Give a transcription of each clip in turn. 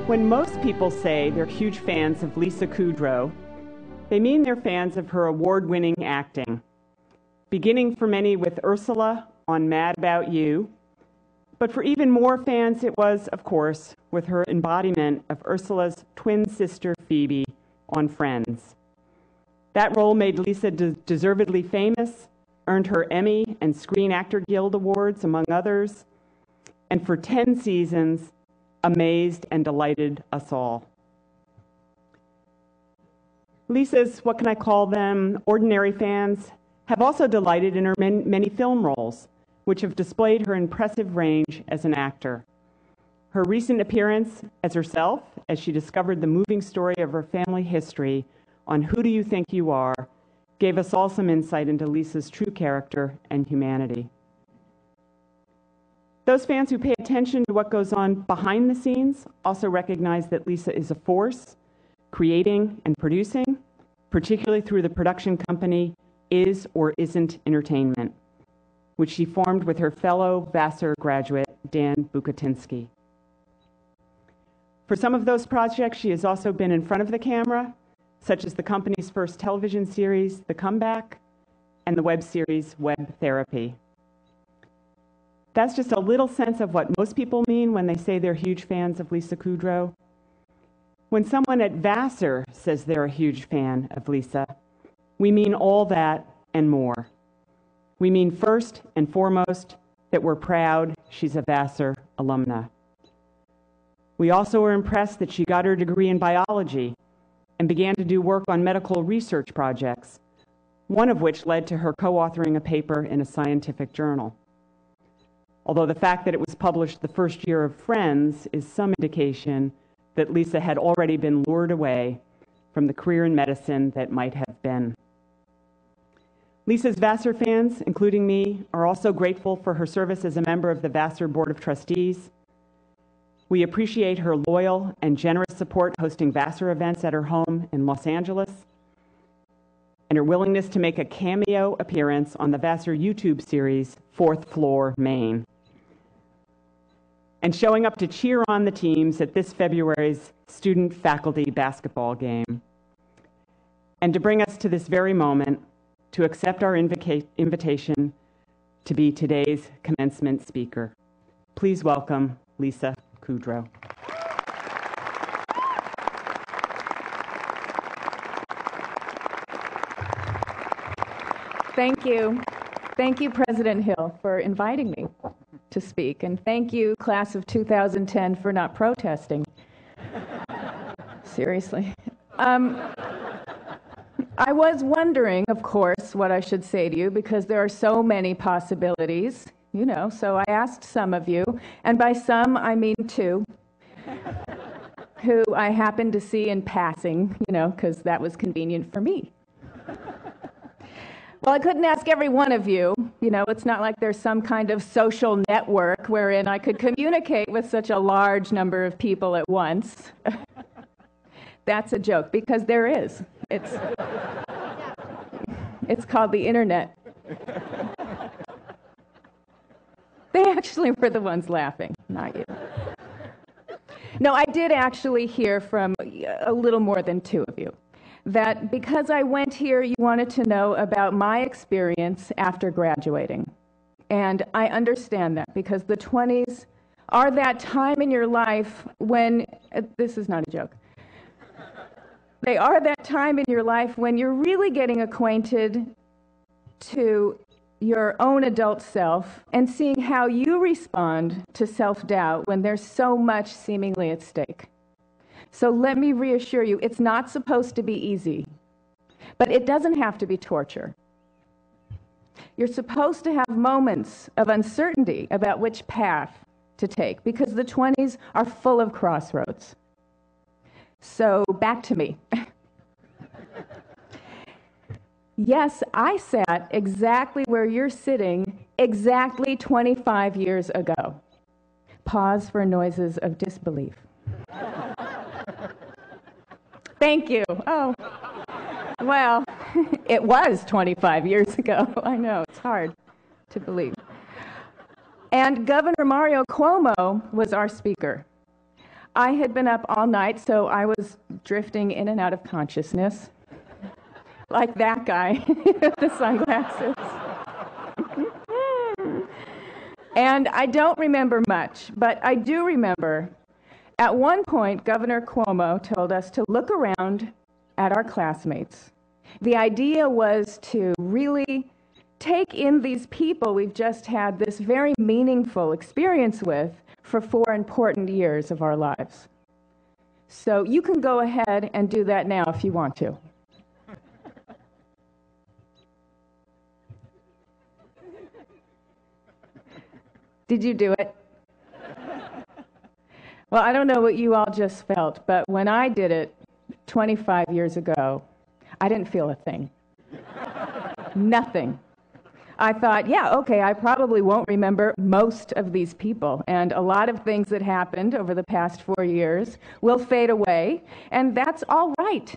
When most people say they're huge fans of Lisa Kudrow, they mean they're fans of her award-winning acting, beginning for many with Ursula on Mad About You, but for even more fans it was, of course, with her embodiment of Ursula's twin sister Phoebe on Friends. That role made Lisa deservedly famous, earned her Emmy and Screen Actor Guild Awards, among others, and for 10 seasons, amazed and delighted us all. Lisa's, what can I call them, ordinary fans have also delighted in her many film roles, which have displayed her impressive range as an actor. Her recent appearance as herself, as she discovered the moving story of her family history on Who Do You Think You Are, gave us all some insight into Lisa's true character and humanity. Those fans who pay attention to what goes on behind the scenes also recognize that Lisa is a force, creating and producing, particularly through the production company Is or Isn't Entertainment, which she formed with her fellow Vassar graduate, Dan Bukatinsky. For some of those projects, she has also been in front of the camera, such as the company's first television series, The Comeback, and the web series, Web Therapy. That's just a little sense of what most people mean when they say they're huge fans of Lisa Kudrow. When someone at Vassar says they're a huge fan of Lisa, we mean all that and more. We mean first and foremost that we're proud she's a Vassar alumna. We also were impressed that she got her degree in biology and began to do work on medical research projects, one of which led to her co-authoring a paper in a scientific journal. Although the fact that it was published the first year of Friends is some indication that Lisa had already been lured away from the career in medicine that might have been. Lisa's Vassar fans, including me, are also grateful for her service as a member of the Vassar Board of Trustees. We appreciate her loyal and generous support hosting Vassar events at her home in Los Angeles, and her willingness to make a cameo appearance on the Vassar YouTube series, Fourth Floor, Maine, and showing up to cheer on the teams at this February's student-faculty basketball game, and to bring us to this very moment to accept our invitation to be today's commencement speaker. Please welcome Lisa Kudrow. Thank you. Thank you, President Hill, for inviting me to speak. And thank you, class of 2010, for not protesting. Seriously. I was wondering, of course, what I should say to you, because there are so many possibilities, you know, so I asked some of you, and by some I mean two, who I happened to see in passing, you know, because that was convenient for me. Well, I couldn't ask every one of you. You know, it's not like there's some kind of social network wherein I could communicate with such a large number of people at once. That's a joke, because there is. It's called the internet. They actually were the ones laughing, not you. No, I did actually hear from a little more than two of you that because I went here, you wanted to know about my experience after graduating. And I understand that, because the 20s are that time in your life when, this is not a joke, they are that time in your life when you're really getting acquainted to your own adult self and seeing how you respond to self-doubt when there's so much seemingly at stake. So let me reassure you, it's not supposed to be easy, but it doesn't have to be torture. You're supposed to have moments of uncertainty about which path to take, because the 20s are full of crossroads. So back to me. Yes, I sat exactly where you're sitting exactly 25 years ago. Pause for noises of disbelief. Thank you. Oh, well, it was 25 years ago. I know, it's hard to believe. And Governor Mario Cuomo was our speaker. I had been up all night, so I was drifting in and out of consciousness, like that guy with the sunglasses. And I don't remember much, but I do remember at one point, Governor Cuomo told us to look around at our classmates. The idea was to really take in these people we've just had this very meaningful experience with for 4 important years of our lives. So you can go ahead and do that now if you want to. Did you do it? Well, I don't know what you all just felt, but when I did it 25 years ago, I didn't feel a thing. Nothing. I thought, yeah, okay, I probably won't remember most of these people, and a lot of things that happened over the past 4 years will fade away, and that's all right,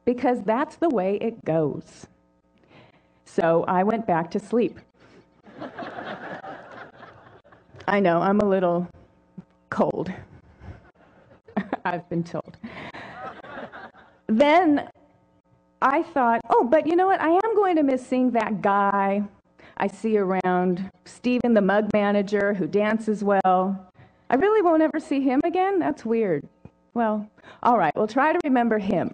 because that's the way it goes. So I went back to sleep. I know, I'm a little cold, I've been told. Then I thought, oh, but you know what? I am going to miss seeing that guy I see around, Stephen, the mug manager, who dances well. I really won't ever see him again? That's weird. Well, all right, we'll try to remember him.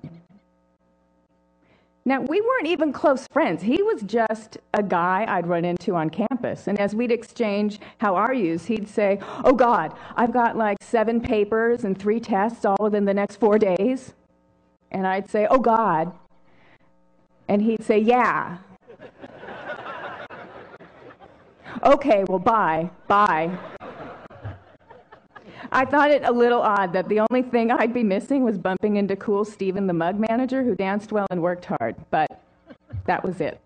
Now, we weren't even close friends. He was just a guy I'd run into on campus. And as we'd exchange, how are yous, he'd say, oh, God, I've got like 7 papers and 3 tests all within the next 4 days. And I'd say, oh, God. And he'd say, yeah. Okay, well, bye. I thought it a little odd that the only thing I'd be missing was bumping into cool Stephen, the mug manager, who danced well and worked hard, but that was it.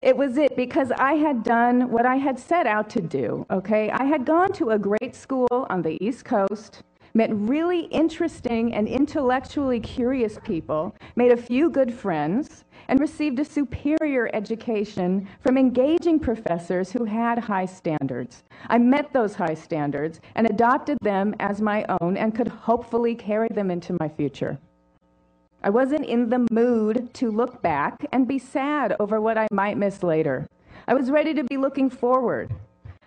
It was it because I had done what I had set out to do, okay? I had gone to a great school on the East Coast, met really interesting and intellectually curious people, made a few good friends, and received a superior education from engaging professors who had high standards. I met those high standards and adopted them as my own and could hopefully carry them into my future. I wasn't in the mood to look back and be sad over what I might miss later. I was ready to be looking forward,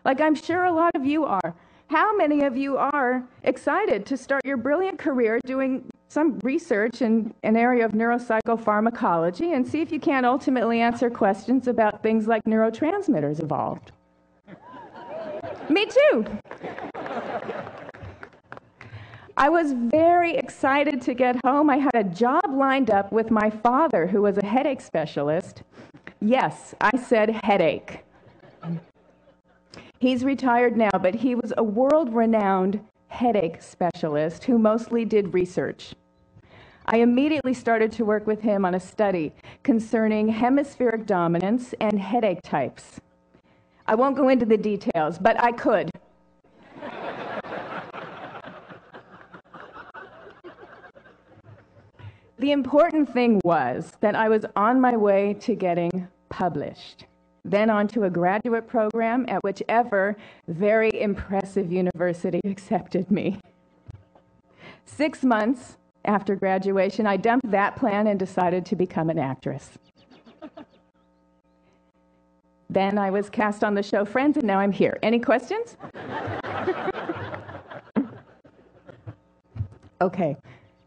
like I'm sure a lot of you are. How many of you are excited to start your brilliant career doing some research in an area of neuropsychopharmacology and see if you can't ultimately answer questions about things like neurotransmitters evolved? Me too. I was very excited to get home. I had a job lined up with my father, who was a headache specialist. Yes, I said headache. He's retired now, but he was a world-renowned headache specialist who mostly did research. I immediately started to work with him on a study concerning hemispheric dominance and headache types. I won't go into the details, but I could. The important thing was that I was on my way to getting published, then on to a graduate program at whichever very impressive university accepted me. 6 months after graduation, I dumped that plan and decided to become an actress. Then I was cast on the show Friends, and now I'm here. Any questions? Okay,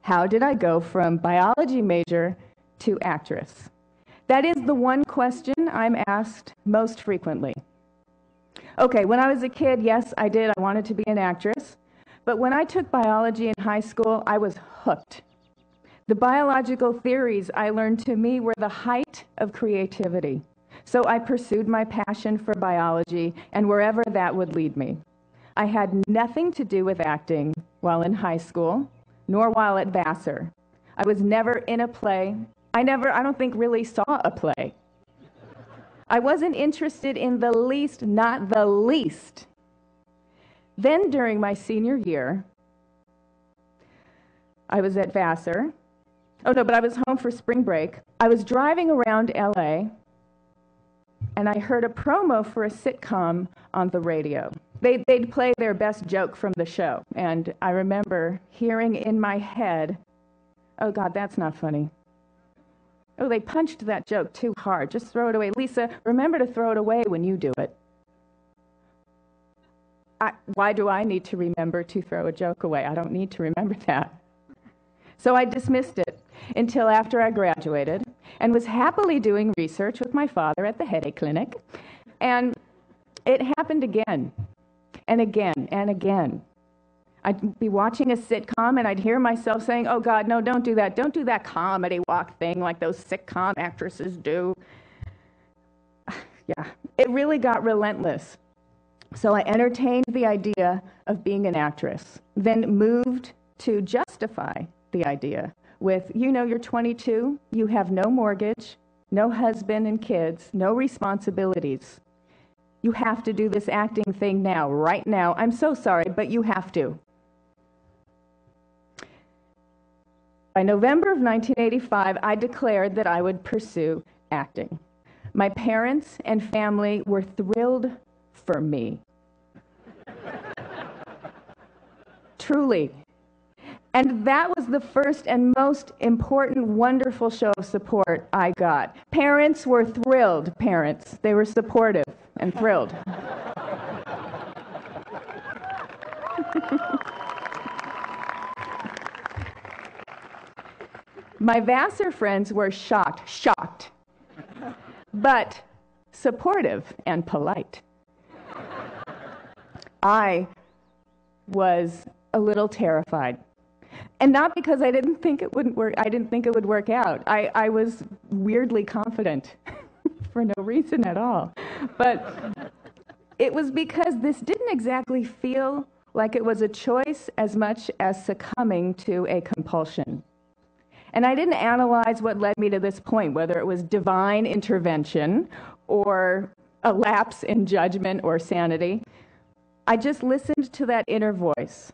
how did I go from biology major to actress? That is the one question I'm asked most frequently. Okay, when I was a kid, yes, I did. I wanted to be an actress. But when I took biology in high school, I was hooked. The biological theories I learned to me were the height of creativity. So I pursued my passion for biology and wherever that would lead me. I had nothing to do with acting while in high school, nor while at Vassar. I was never in a play. I don't think really saw a play. I wasn't interested in the least, not the least. Then during my senior year, I was at Vassar. Oh no, but I was home for spring break. I was driving around LA, and I heard a promo for a sitcom on the radio. They'd play their best joke from the show, and I remember hearing in my head, "Oh God, that's not funny. Oh, they punched that joke too hard. Just throw it away. Lisa, remember to throw it away when you do it." Why do I need to remember to throw a joke away? I don't need to remember that. So I dismissed it until after I graduated and was happily doing research with my father at the headache clinic. And it happened again and again and again. I'd be watching a sitcom and I'd hear myself saying, "Oh God, no, don't do that. Don't do that comedy walk thing like those sitcom actresses do." Yeah, it really got relentless. So I entertained the idea of being an actress, then moved to justify the idea with, you're 22, you have no mortgage, no husband and kids, no responsibilities. You have to do this acting thing now, right now. I'm so sorry, but you have to. By November of 1985, I declared that I would pursue acting. My parents and family were thrilled for me. Truly. And that was the first and most important, wonderful show of support I got. Parents were thrilled, parents. They were supportive and thrilled. My Vassar friends were shocked, but supportive and polite. I was a little terrified. And not because I didn't think it wouldn't work. I didn't think it would work out. I was weirdly confident for no reason at all. But it was because this didn't exactly feel like it was a choice as much as succumbing to a compulsion. And I didn't analyze what led me to this point, whether it was divine intervention or a lapse in judgment or sanity. I just listened to that inner voice.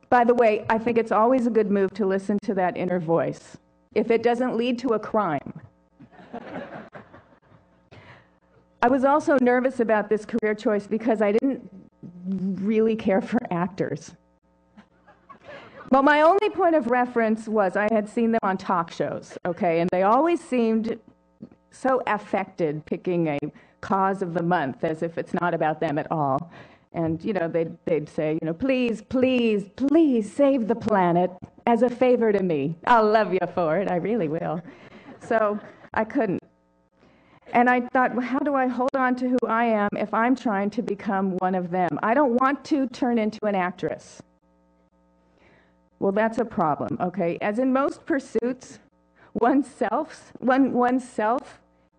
By the way, I think it's always a good move to listen to that inner voice, if it doesn't lead to a crime. I was also nervous about this career choice because I didn't really care for actors. But my only point of reference was I had seen them on talk shows, okay, and they always seemed so affected picking a cause of the month as if it's not about them at all. And, they'd say, "Please, please, please save the planet as a favor to me. I'll love you for it. I really will." So I couldn't. And I thought, well, how do I hold on to who I am if I'm trying to become one of them? I don't want to turn into an actress. Well, that's a problem, okay? As in most pursuits, oneself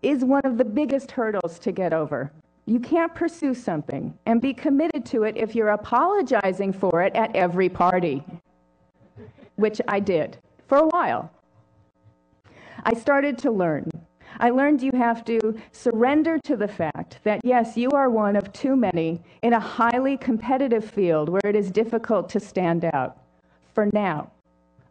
is one of the biggest hurdles to get over. You can't pursue something and be committed to it if you're apologizing for it at every party, which I did for a while. I started to learn. I learned you have to surrender to the fact that, yes, you are one of too many in a highly competitive field where it is difficult to stand out. For now,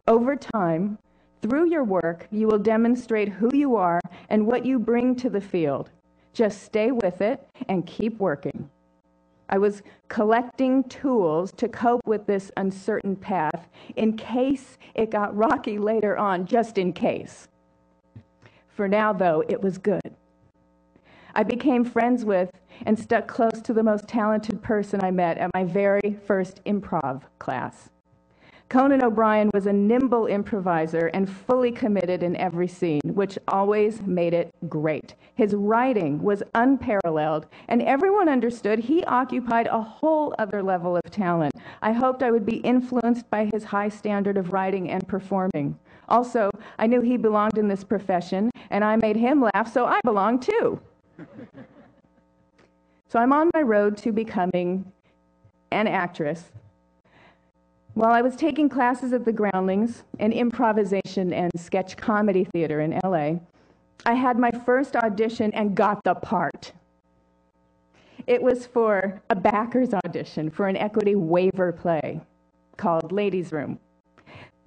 over time, through your work, you will demonstrate who you are and what you bring to the field. Just stay with it and keep working. I was collecting tools to cope with this uncertain path in case it got rocky later on, just in case. For now, though, it was good. I became friends with and stuck close to the most talented person I met at my very first improv class. Conan O'Brien was a nimble improviser and fully committed in every scene, which always made it great. His writing was unparalleled, and everyone understood he occupied a whole other level of talent. I hoped I would be influenced by his high standard of writing and performing. Also, I knew he belonged in this profession, and I made him laugh, so I belonged too. So I'm on my road to becoming an actress. While I was taking classes at the Groundlings in improvisation and sketch comedy theater in LA, I had my first audition and got the part. It was for a backers audition for an equity waiver play called Ladies' Room.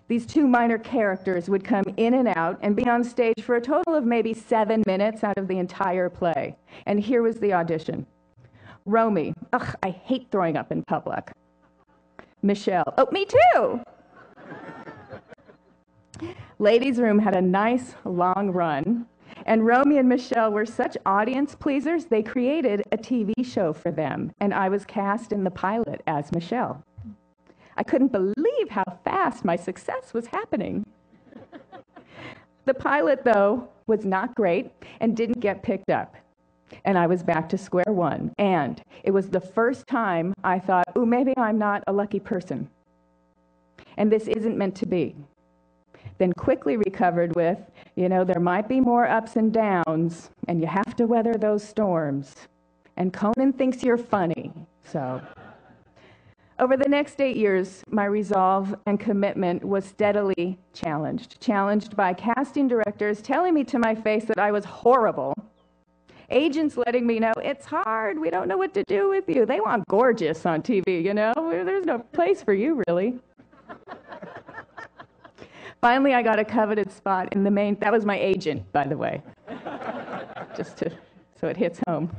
These two minor characters would come in and out and be on stage for a total of maybe 7 minutes out of the entire play. And here was the audition. Romy, ugh, I hate throwing up in public. Michelle, oh, me too. Ladies' Room had a nice long run, and Romy and Michelle were such audience pleasers, they created a TV show for them, and I was cast in the pilot as Michelle. I couldn't believe how fast my success was happening. The pilot, though, was not great and didn't get picked up. And I was back to square one. And it was the first time I thought, ooh, maybe I'm not a lucky person. And this isn't meant to be. Then quickly recovered with, there might be more ups and downs, and you have to weather those storms. And Conan thinks you're funny, so. Over the next 8 years, my resolve and commitment was steadily challenged by casting directors telling me to my face that I was horrible, agents letting me know, it's hard, we don't know what to do with you. They want gorgeous on TV, there's no place for you, really. Finally, I got a coveted spot in the main, that was my agent, by the way, so it hits home.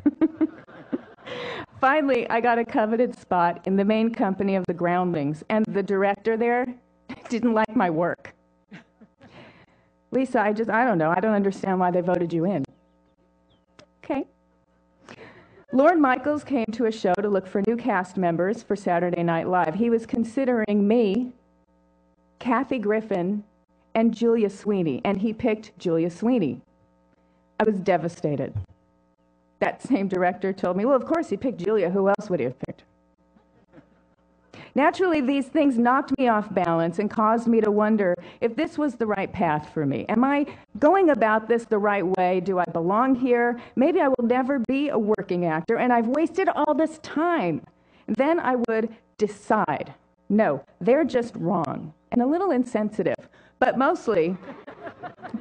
Finally, I got a coveted spot in the main company of the Groundlings, and the director there didn't like my work. Lisa, I don't know. I don't understand why they voted you in. Okay. Lorne Michaels came to a show to look for new cast members for Saturday Night Live. He was considering me, Kathy Griffin, and Julia Sweeney, and he picked Julia Sweeney. I was devastated. That same director told me, well, of course he picked Julia. Who else would he have picked? Naturally, these things knocked me off balance and caused me to wonder if this was the right path for me. Am I going about this the right way? Do I belong here? Maybe I will never be a working actor, and I've wasted all this time. Then I would decide, no, they're just wrong and a little insensitive, but mostly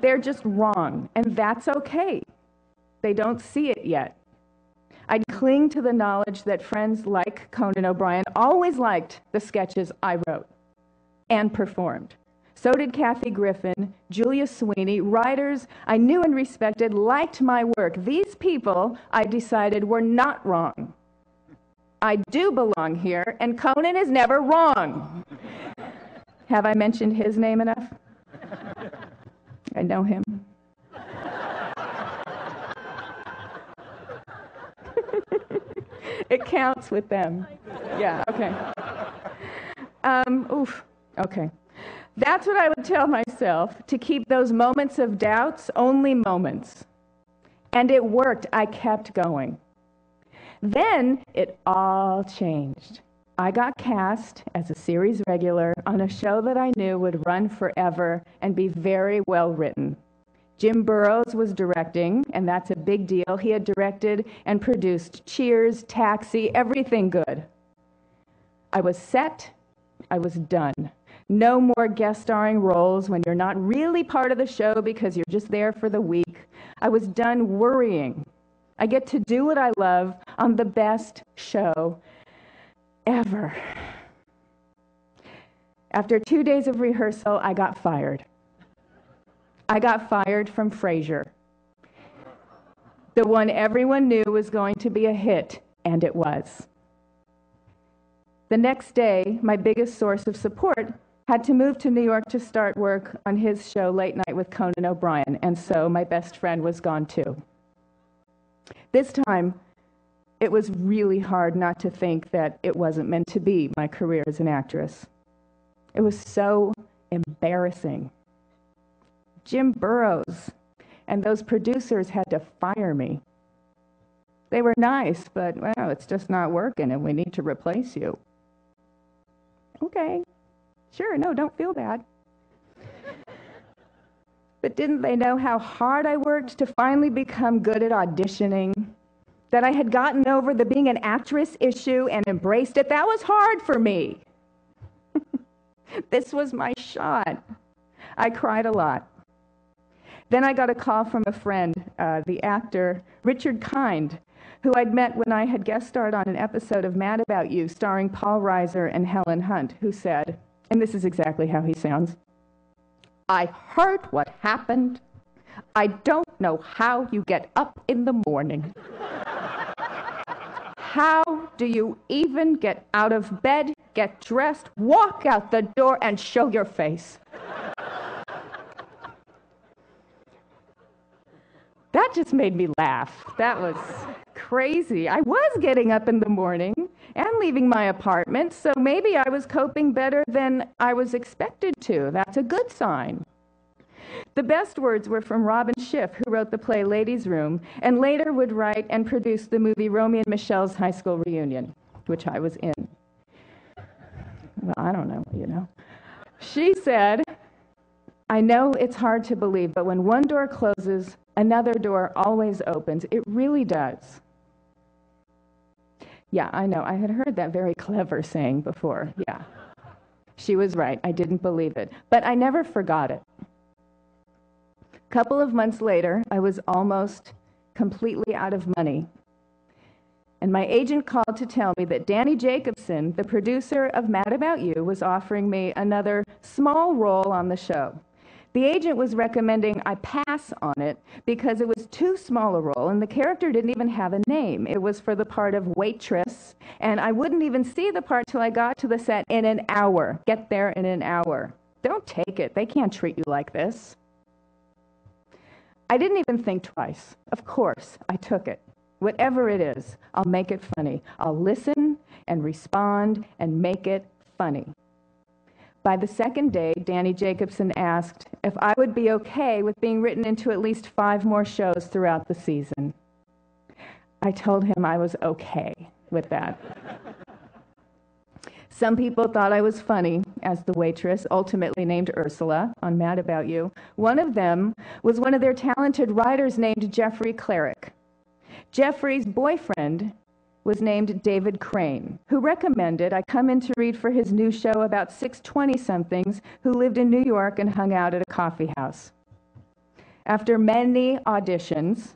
they're just wrong, and that's okay. They don't see it yet. I'd cling to the knowledge that friends like Conan O'Brien always liked the sketches I wrote and performed. So did Kathy Griffin, Julia Sweeney, writers I knew and respected liked my work. These people, I decided, were not wrong. I do belong here, and Conan is never wrong. Have I mentioned his name enough? I know him. It counts with them. Yeah, okay. Okay. That's what I would tell myself, to keep those moments of doubts only moments. And it worked. I kept going. Then it all changed. I got cast as a series regular on a show that I knew would run forever and be very well written. Jim Burrows was directing, and that's a big deal. He had directed and produced Cheers, Taxi, everything good. I was set. I was done. No more guest starring roles when you're not really part of the show because you're just there for the week. I was done worrying. I get to do what I love on the best show ever. After 2 days of rehearsal, I got fired. I got fired from Frasier, the one everyone knew was going to be a hit, and it was. The next day, my biggest source of support had to move to New York to start work on his show Late Night with Conan O'Brien, and so my best friend was gone too. This time, it was really hard not to think that it wasn't meant to be my career as an actress. It was so embarrassing. Jim Burrows and those producers had to fire me. They were nice, but, well, it's just not working and we need to replace you. Okay, sure, no, don't feel bad. But didn't they know how hard I worked to finally become good at auditioning? That I had gotten over the being an actress issue and embraced it? That was hard for me. This was my shot. I cried a lot. Then I got a call from a friend, the actor Richard Kind, who I'd met when I had guest starred on an episode of Mad About You starring Paul Reiser and Helen Hunt, who said, and this is exactly how he sounds, I heard what happened. I don't know how you get up in the morning. How do you even get out of bed, get dressed, walk out the door, and show your face? That just made me laugh. That was crazy. I was getting up in the morning and leaving my apartment, so maybe I was coping better than I was expected to. That's a good sign. The best words were from Robin Schiff, who wrote the play Ladies' Room, and later would write and produce the movie Romeo and Michelle's High School Reunion, which I was in. Well, I don't know. She said, "I know it's hard to believe, but when one door closes, another door always opens. It really does." Yeah, I know. I had heard that very clever saying before. Yeah. She was right. I didn't believe it. But I never forgot it. A couple of months later, I was almost completely out of money. And my agent called to tell me that Danny Jacobson, the producer of Mad About You, was offering me another small role on the show. The agent was recommending I pass on it because it was too small a role, and the character didn't even have a name. It was for the part of waitress, and I wouldn't even see the part till I got to the set in an hour. Get there in an hour. Don't take it. They can't treat you like this. I didn't even think twice. Of course, I took it. Whatever it is, I'll make it funny. I'll listen and respond and make it funny. By the second day, Danny Jacobson asked if I would be okay with being written into at least 5 more shows throughout the season. I told him I was okay with that. Some people thought I was funny as the waitress, ultimately named Ursula, on Mad About You. One of them was one of their talented writers named Jeffrey Cleric. Jeffrey's boyfriend was named David Crane, who recommended I come in to read for his new show about 6 20-somethings who lived in New York and hung out at a coffee house. After many auditions,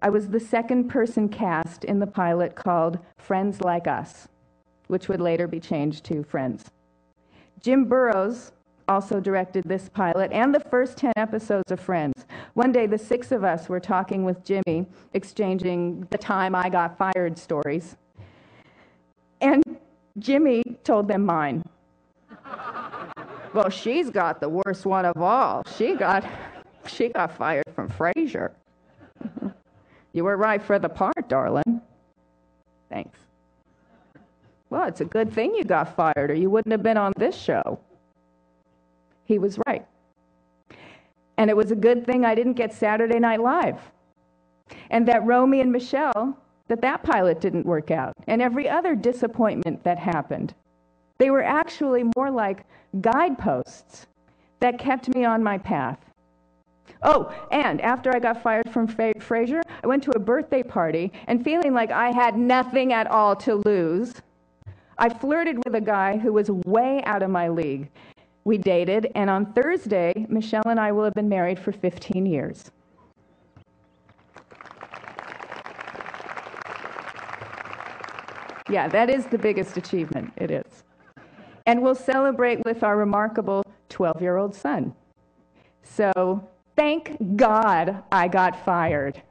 I was the second person cast in the pilot called Friends Like Us, which would later be changed to Friends. Jim Burrows also directed this pilot and the first 10 episodes of Friends. One day, the 6 of us were talking with Jimmy, exchanging the time I got fired stories. And Jimmy told them mine. Well, she's got the worst one of all. She got fired from Frasier. You were right for the part, darling. Thanks. Well, it's a good thing you got fired, or you wouldn't have been on this show. He was right. And it was a good thing I didn't get Saturday Night Live. And that Romeo and Michelle, that pilot didn't work out. And every other disappointment that happened. They were actually more like guideposts that kept me on my path. Oh, and after I got fired from Frasier, I went to a birthday party, and feeling like I had nothing at all to lose, I flirted with a guy who was way out of my league. We dated, and on Thursday, Michelle and I will have been married for 15 years. Yeah, that is the biggest achievement. It is. And we'll celebrate with our remarkable 12-year-old son. So, thank God I got fired.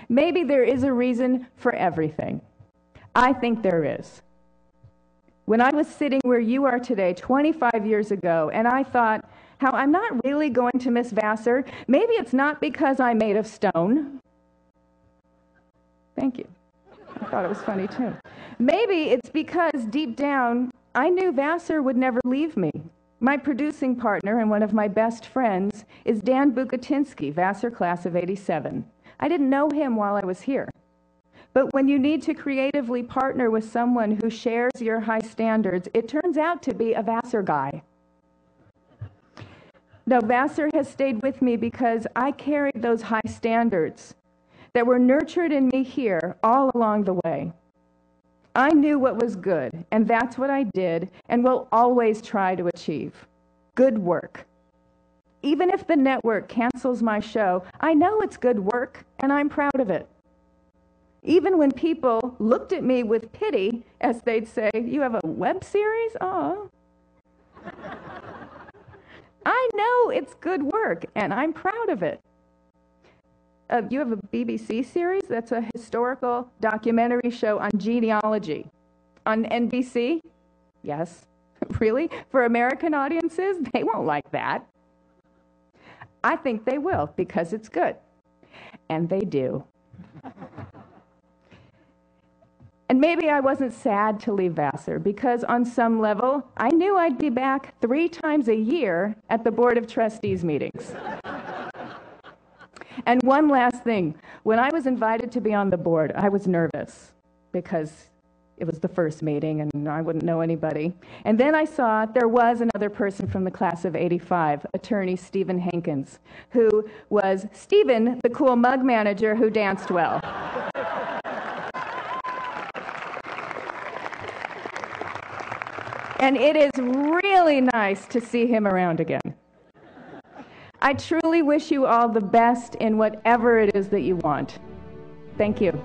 Maybe there is a reason for everything. I think there is. When I was sitting where you are today, 25 years ago, and I thought, how I'm not really going to miss Vassar, maybe it's not because I'm made of stone. Thank you. I thought it was funny, too. Maybe it's because, deep down, I knew Vassar would never leave me. My producing partner and one of my best friends is Dan Bukatinsky, Vassar class of '87. I didn't know him while I was here. But when you need to creatively partner with someone who shares your high standards, it turns out to be a Vassar guy. No, Vassar has stayed with me because I carried those high standards that were nurtured in me here all along the way. I knew what was good, and that's what I did and will always try to achieve. Good work. Even if the network cancels my show, I know it's good work, and I'm proud of it. Even when people looked at me with pity, as they'd say, "You have a web series? Oh." I know it's good work, and I'm proud of it. you have a BBC series that's a historical documentary show on genealogy on NBC? Yes. Really? For American audiences? They won't like that. I think they will, because it's good. And they do. And maybe I wasn't sad to leave Vassar, because on some level, I knew I'd be back 3 times a year at the Board of Trustees meetings. And one last thing. When I was invited to be on the board, I was nervous, because it was the first meeting and I wouldn't know anybody. And then I saw there was another person from the class of '85, attorney Stephen Hankins, who was Stephen, the cool mug manager who danced well. And it is really nice to see him around again. I truly wish you all the best in whatever it is that you want. Thank you.